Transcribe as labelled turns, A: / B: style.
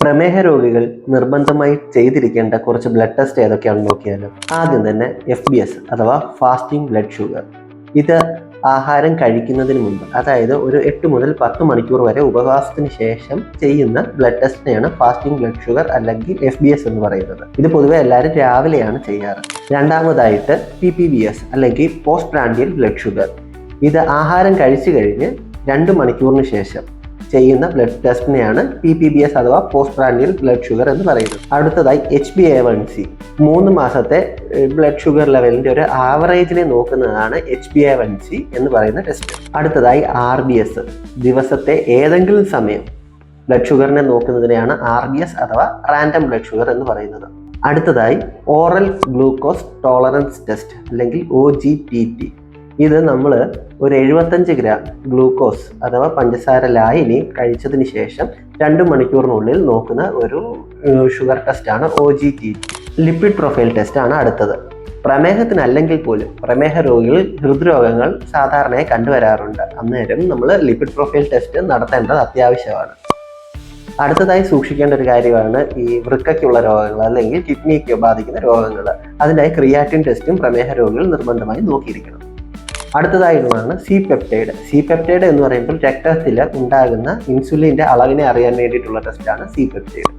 A: പ്രമേഹ രോഗികൾ നിർബന്ധമായി ചെയ്തിരിക്കേണ്ട കുറച്ച് ബ്ലഡ് ടെസ്റ്റ് ഏതൊക്കെയാണെന്ന് നോക്കിയാലോ. ആദ്യം തന്നെ FBS അഥവാ ഫാസ്റ്റിംഗ് ബ്ലഡ് ഷുഗർ. ഇത് ആഹാരം കഴിക്കുന്നതിന് മുമ്പ്, അതായത് ഒരു 8 മുതൽ 10 മണിക്കൂർ വരെ ഉപവാസത്തിന് ശേഷം ചെയ്യുന്ന ബ്ലഡ് ടെസ്റ്റിനെയാണ് ഫാസ്റ്റിംഗ് ബ്ലഡ് ഷുഗർ അല്ലെങ്കിൽ FBS എന്ന് പറയുന്നത്. ഇത് പൊതുവെ എല്ലാവരും രാവിലെയാണ് ചെയ്യാറ്. രണ്ടാമതായിട്ട് PPBS അല്ലെങ്കിൽ പോസ്റ്റ് പ്രാൻഡിയൽ ബ്ലഡ് ഷുഗർ. ഇത് ആഹാരം കഴിച്ചു കഴിഞ്ഞ് 2 മണിക്കൂറിന് ശേഷം ചെയ്യുന്ന ബ്ലഡ് ടെസ്റ്റിനെയാണ് PPBS അഥവാ പോസ്റ്റ് പ്രാൻഡിയൽ ബ്ലഡ് ഷുഗർ എന്ന് പറയുന്നത്. അടുത്തതായി HbA1c. 3 മാസത്തെ ബ്ലഡ് ഷുഗർ ലെവലിന്റെ ഒരു ആവറേജിനെ നോക്കുന്നതാണ് HbA1c എന്ന് പറയുന്ന ടെസ്റ്റ്. അടുത്തതായി RBS. ദിവസത്തെ ഏതെങ്കിലും സമയം ബ്ലഡ് ഷുഗറിനെ നോക്കുന്നതിനെയാണ് RBS അഥവാ റാൻഡം ബ്ലഡ് ഷുഗർ എന്ന് പറയുന്നത്. അടുത്തതായി ഓറൽ ഗ്ലൂക്കോസ് ടോളറൻസ് ടെസ്റ്റ് അല്ലെങ്കിൽ OGTT. ഇത് നമ്മൾ ഒരു 75 ഗ്രാം ഗ്ലൂക്കോസ് അഥവാ പഞ്ചസാര ലായനി കഴിച്ചതിന് ശേഷം 2 മണിക്കൂറിനുള്ളിൽ നോക്കുന്ന ഒരു ഷുഗർ ടെസ്റ്റാണ് OGTT. ലിപ്പിഡ് പ്രൊഫൈൽ ടെസ്റ്റാണ് അടുത്തത്. പ്രമേഹത്തിനല്ലെങ്കിൽ പോലും പ്രമേഹ രോഗികളിൽ ഹൃദ്രോഗങ്ങൾ സാധാരണയായി കണ്ടുവരാറുണ്ട്. അന്നേരം നമ്മൾ ലിപ്പിഡ് പ്രൊഫൈൽ ടെസ്റ്റ് നടത്തേണ്ടത് അത്യാവശ്യമാണ്. അടുത്തതായി സൂക്ഷിക്കേണ്ട ഒരു കാര്യമാണ് ഈ വൃക്കയ്ക്കുള്ള രോഗങ്ങൾ അല്ലെങ്കിൽ കിഡ്നിക്ക് ബാധിക്കുന്ന രോഗങ്ങൾ. അതിനായി ക്രിയാറ്റിൻ ടെസ്റ്റും പ്രമേഹ രോഗികൾ നിർബന്ധമായി നോക്കിയിരിക്കണം. അടുത്തതായിട്ടുള്ളതാണ് C-പെപ്റ്റൈഡ് എന്ന് പറയുമ്പോൾ രക്തത്തിൽ ഉണ്ടാകുന്ന ഇൻസുലിൻ്റെ അളവിനെ അറിയാൻ വേണ്ടിയിട്ടുള്ള ടെസ്റ്റാണ് C-പെപ്റ്റൈഡ്.